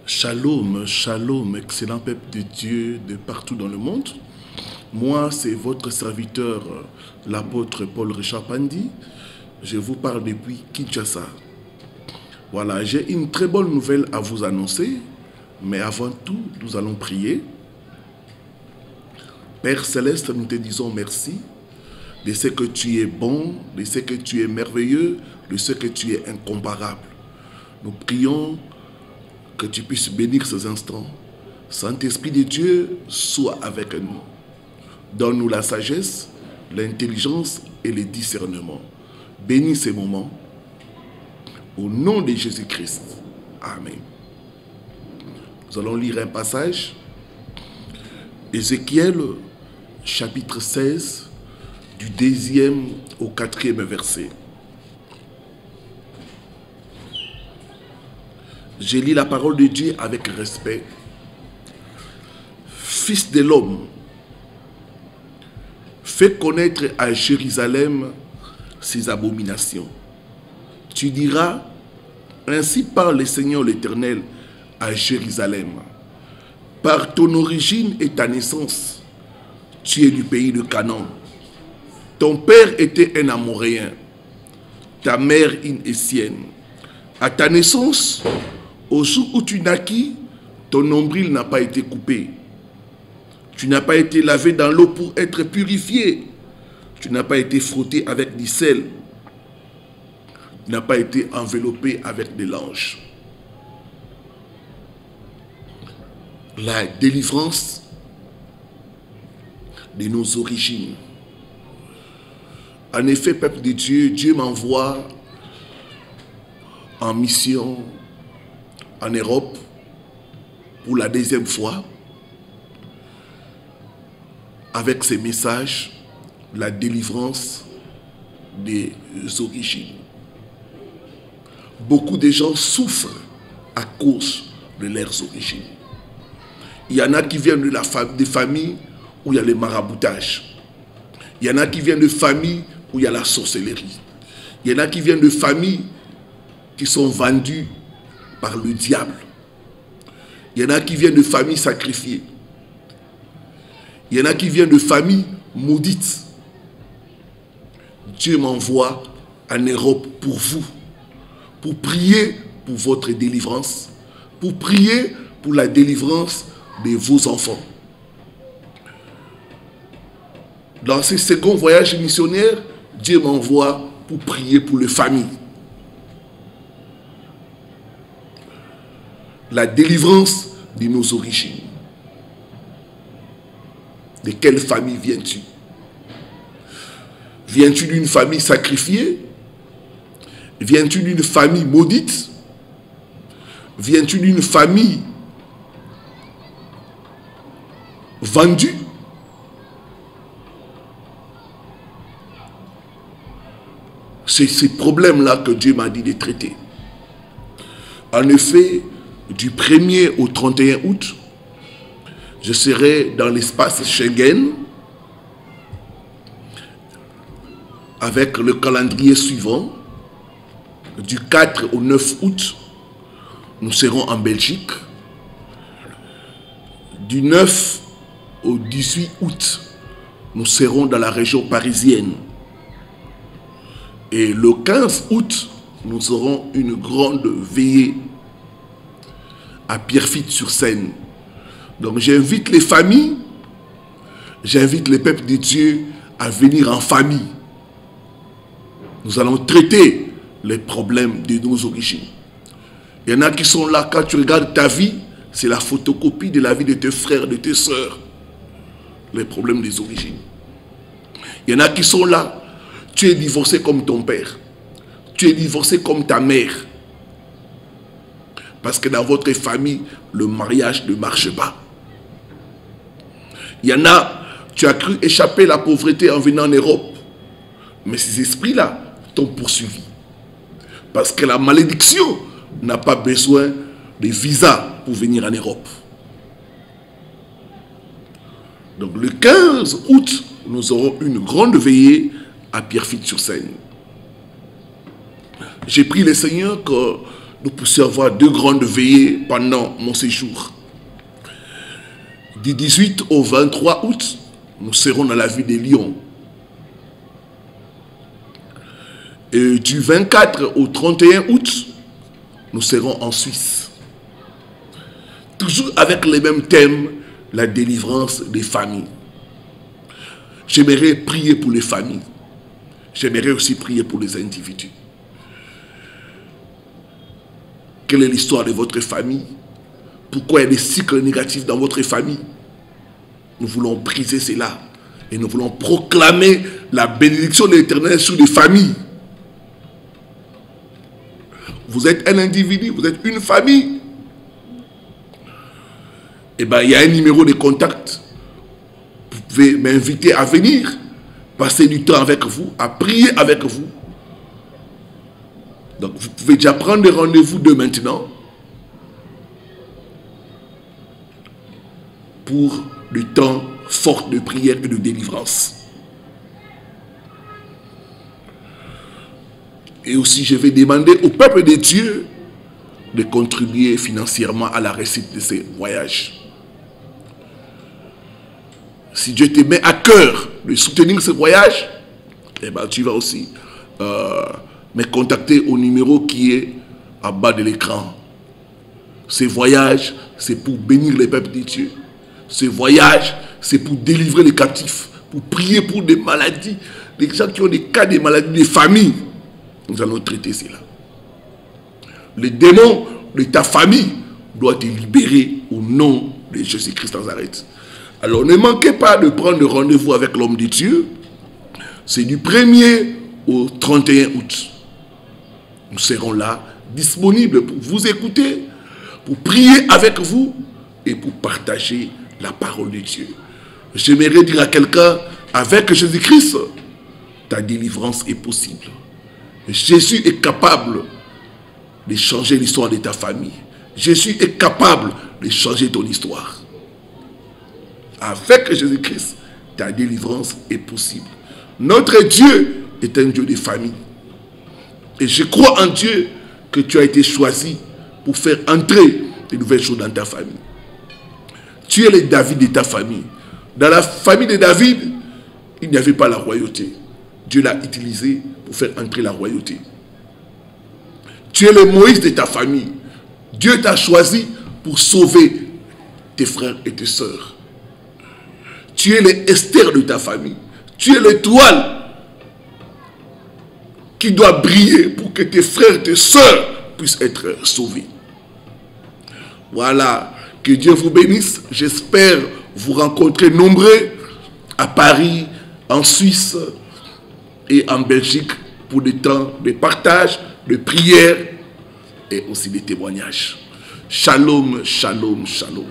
Shalom, shalom, excellent peuple de Dieu de partout dans le monde. Moi, c'est votre serviteur, l'apôtre Paul Richard Pandi. Je vous parle depuis Kinshasa. Voilà, j'ai une très bonne nouvelle à vous annoncer. Mais avant tout, nous allons prier. Père Céleste, nous te disons merci de ce que tu es bon, de ce que tu es merveilleux, de ce que tu es incomparable. Nous prions que tu puisses bénir ces instants. Saint-Esprit de Dieu, sois avec nous. Donne-nous la sagesse, l'intelligence et le discernement. Bénis ces moments. Au nom de Jésus-Christ. Amen. Nous allons lire un passage. Ézéchiel, chapitre 16, du 2e au 4e verset. Je lis la parole de Dieu avec respect. Fils de l'homme, fais connaître à Jérusalem ses abominations. Tu diras, ainsi parle le Seigneur l'Éternel à Jérusalem. Par ton origine et ta naissance, tu es du pays de Canaan. Ton père était un Amoréen, ta mère une Hessienne. À ta naissance, au jour où tu naquis, ton nombril n'a pas été coupé. Tu n'as pas été lavé dans l'eau pour être purifié. Tu n'as pas été frotté avec du sel. Tu n'as pas été enveloppé avec des langes. La délivrance de nos origines. En effet, peuple de Dieu, Dieu m'envoie en mission en Europe pour la 2e fois avec ces messages, la délivrance des origines. Beaucoup de gens souffrent à cause de leurs origines. Il y en a qui viennent des familles où il y a le maraboutage. Il y en a qui viennent de familles où il y a la sorcellerie. Il y en a qui viennent de familles qui sont vendues par le diable. Il y en a qui viennent de familles sacrifiées. Il y en a qui viennent de familles maudites. Dieu m'envoie en Europe pour vous, pour prier pour votre délivrance, pour prier pour la délivrance de vos enfants. Dans ce second voyage missionnaire, Dieu m'envoie pour prier pour les familles. La délivrance de nos origines. De quelle famille viens-tu? Viens-tu d'une famille sacrifiée? Viens-tu d'une famille maudite? Viens-tu d'une famille vendue? C'est ces problèmes-là que Dieu m'a dit de traiter. En effet, du 1er au 31 août, je serai dans l'espace Schengen avec le calendrier suivant. Du 4 au 9 août, nous serons en Belgique. Du 9 au 18 août, nous serons dans la région parisienne. Et le 15 août, nous aurons une grande veillée à Pierrefitte-sur-Seine. Donc j'invite les familles, j'invite les peuples de Dieu à venir en famille. Nous allons traiter les problèmes de nos origines. Il y en a qui sont là, quand tu regardes ta vie, c'est la photocopie de la vie de tes frères, de tes sœurs. Les problèmes des origines. Il y en a qui sont là, tu es divorcé comme ton père. Tu es divorcé comme ta mère. Parce que dans votre famille, le mariage ne marche pas. Il y en a, tu as cru échapper à la pauvreté en venant en Europe. Mais ces esprits-là t'ont poursuivi. Parce que la malédiction n'a pas besoin de visa pour venir en Europe. Donc le 15 août, nous aurons une grande veillée à Pierrefitte-sur-Seine. J'ai prié le Seigneur que nous puissions avoir 2 grandes veillées pendant mon séjour. Du 18 au 23 août, nous serons dans la ville de Lyon. Et du 24 au 31 août, nous serons en Suisse. Toujours avec les mêmes thèmes, la délivrance des familles. J'aimerais prier pour les familles. J'aimerais aussi prier pour les individus. Quelle est l'histoire de votre famille? Pourquoi il y a des cycles négatifs dans votre famille? Nous voulons briser cela. Et nous voulons proclamer la bénédiction de l'Éternel sur les familles. Vous êtes un individu, vous êtes une famille. Eh bien, il y a un numéro de contact. Vous pouvez m'inviter à venir, passer du temps avec vous, à prier avec vous. Donc, vous pouvez déjà prendre des rendez-vous de maintenant pour le temps fort de prière et de délivrance. Et aussi, je vais demander au peuple de Dieu de contribuer financièrement à la réussite de ces voyages. Si Dieu te met à cœur de soutenir ce voyage, eh ben, tu vas aussi me contacter au numéro qui est en bas de l'écran. Ce voyage, c'est pour bénir les peuples de Dieu. Ce voyage, c'est pour délivrer les captifs, pour prier pour des maladies, des gens qui ont des cas de maladies, des familles. Nous allons traiter cela. Le démon de ta famille doit te libérer au nom de Jésus-Christ Nazareth. Alors ne manquez pas de prendre rendez-vous avec l'homme de Dieu. C'est du 1er au 31 août. Nous serons là, disponibles pour vous écouter, pour prier avec vous et pour partager la parole de Dieu. J'aimerais dire à quelqu'un, avec Jésus-Christ, ta délivrance est possible. Jésus est capable de changer l'histoire de ta famille. Jésus est capable de changer ton histoire. Avec Jésus-Christ, ta délivrance est possible. Notre Dieu est un Dieu de famille. Et je crois en Dieu que tu as été choisi pour faire entrer de nouvelles choses dans ta famille. Tu es le David de ta famille. Dans la famille de David, il n'y avait pas la royauté. Dieu l'a utilisé pour faire entrer la royauté. Tu es le Moïse de ta famille. Dieu t'a choisi pour sauver tes frères et tes sœurs. Tu es le Esther de ta famille. Tu es l'étoile qui doit briller pour que tes frères et tes sœurs puissent être sauvés. Voilà, que Dieu vous bénisse. J'espère vous rencontrer nombreux à Paris, en Suisse et en Belgique pour des temps de partage, de prière et aussi des témoignages. Shalom, shalom, shalom.